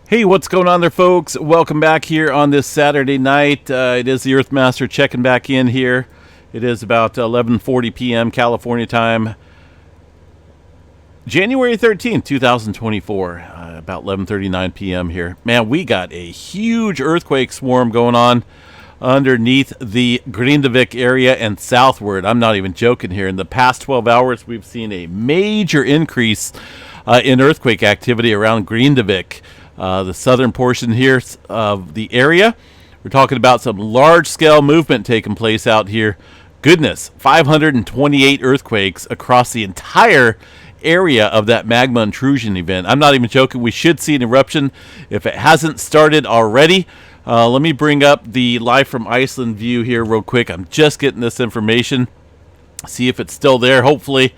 Hey, what's going on there, folks? Welcome back here on this Saturday night. It is the Earthmaster checking back in here. It is about 11:40 p.m. California time, January 13th, 2024. About 11:39 p.m. here. Man, we got a huge earthquake swarm going on underneath the Grindavik area and southward. I'm not even joking here. In the past 12 hours, we've seen a major increase in earthquake activity around Grindavik. The southern portion here of the area. We're talking about some large-scale movement taking place out here. Goodness, 528 earthquakes across the entire area of that magma intrusion event. I'm not even joking. We should see an eruption if it hasn't started already. Let me bring up the live from Iceland view here real quick. I'm just getting this information. See if it's still there, hopefully.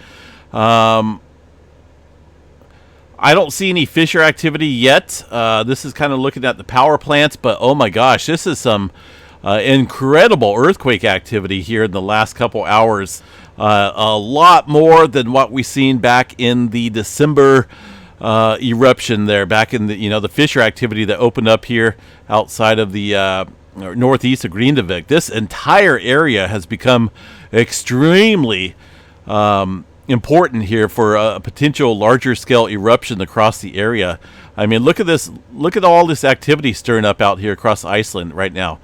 I don't see any fissure activity yet. This is kind of looking at the power plants, but oh my gosh, this is some incredible earthquake activity here in the last couple hours. A lot more than what we seen back in the December eruption there, back in the fissure activity that opened up here outside of the northeast of Grindavik. This entire area has become extremely important here for a potential larger scale eruption across the area. I mean, look at this. Look at all this activity stirring up out here across Iceland right now.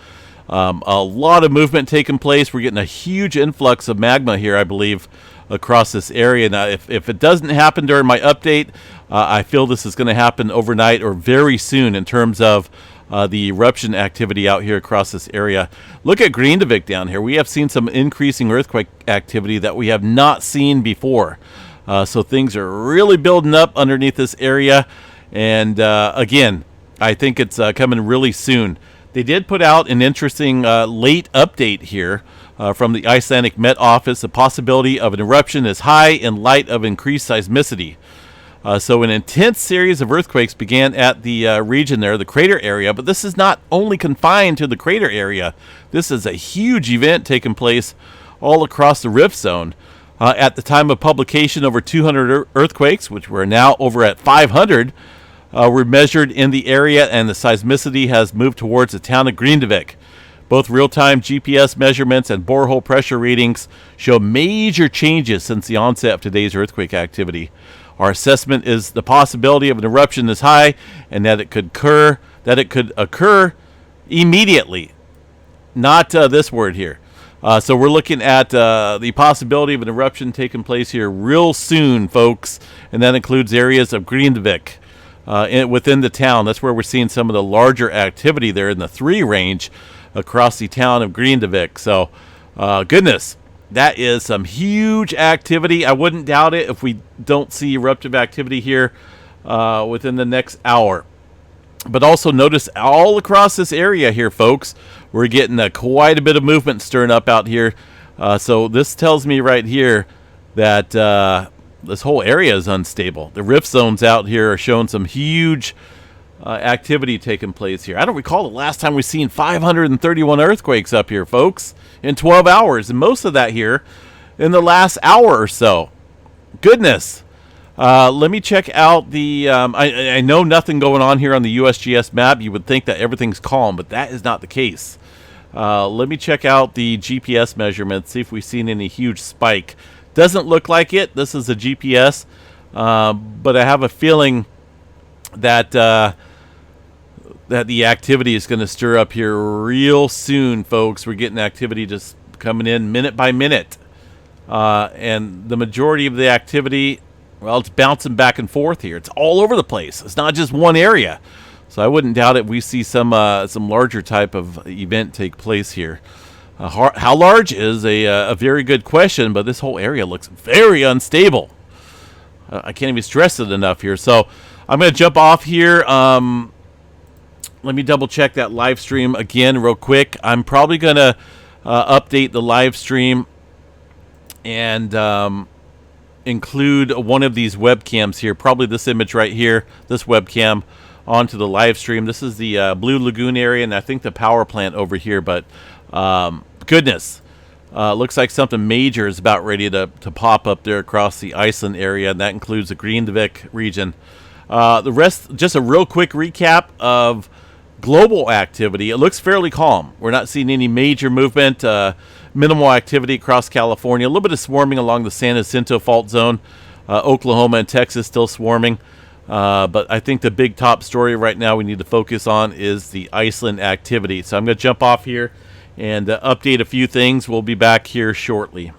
A lot of movement taking place. We're getting a huge influx of magma here, I believe, across this area. Now, if it doesn't happen during my update, I feel this is going to happen overnight or very soon in terms of the eruption activity out here across this area. Look at Grindavik down here. We have seen some increasing earthquake activity that we have not seen before. So things are really building up underneath this area. And again, I think it's coming really soon. They did put out an interesting late update here from the Icelandic Met Office. The possibility of an eruption is high in light of increased seismicity. So an intense series of earthquakes began at the region there, the crater area. But this is not only confined to the crater area. This is a huge event taking place all across the rift zone. At the time of publication, over 200 earthquakes, which we're now over at 500, were measured in the area, and the seismicity has moved towards the town of Grindavik. Both real-time GPS measurements and borehole pressure readings show major changes since the onset of today's earthquake activity. Our assessment is the possibility of an eruption is high, and that it could occur immediately. Not this word here. So we're looking at the possibility of an eruption taking place here real soon, folks, and that includes areas of Grindavik within the town. That's where we're seeing some of the larger activity there in the 3 range across the town of Grindavik. So, goodness. That is some huge activity. I wouldn't doubt it if we don't see eruptive activity here within the next hour. But also notice all across this area here, folks, we're getting quite a bit of movement stirring up out here. So this tells me right here that this whole area is unstable. The rift zones out here are showing some huge activity taking place here. I don't recall the last time we've seen 531 earthquakes up here, folks, in 12 hours, and most of that here in the last hour or so. Goodness. Let me check out the I know nothing going on here on the USGS map. You would think that everything's calm, but that is not the case. Let me check out the GPS measurements, see if we've seen any huge spike. Doesn't look like it. This is a GPS, but I have a feeling that that the activity is going to stir up here real soon, folks. We're getting activity just coming in minute by minute. And the majority of the activity, well, it's bouncing back and forth here. It's all over the place. It's not just one area. So I wouldn't doubt it. We see some larger type of event take place here. How large is a very good question, but this whole area looks very unstable. I can't even stress it enough here. So I'm going to jump off here. Let me double check that live stream again real quick. I'm probably going to update the live stream and include one of these webcams here, probably this image right here, this webcam, onto the live stream. This is the Blue Lagoon area, and I think the power plant over here, but goodness, looks like something major is about ready to pop up there across the Iceland area, and that includes the Grindavik region. The rest, just a real quick recap of global activity. It looks fairly calm. We're not seeing any major movement, minimal activity across California, a little bit of swarming along the San Jacinto fault zone, Oklahoma and Texas still swarming. But I think the big top story right now we need to focus on is the Iceland activity. So I'm going to jump off here and update a few things. We'll be back here shortly.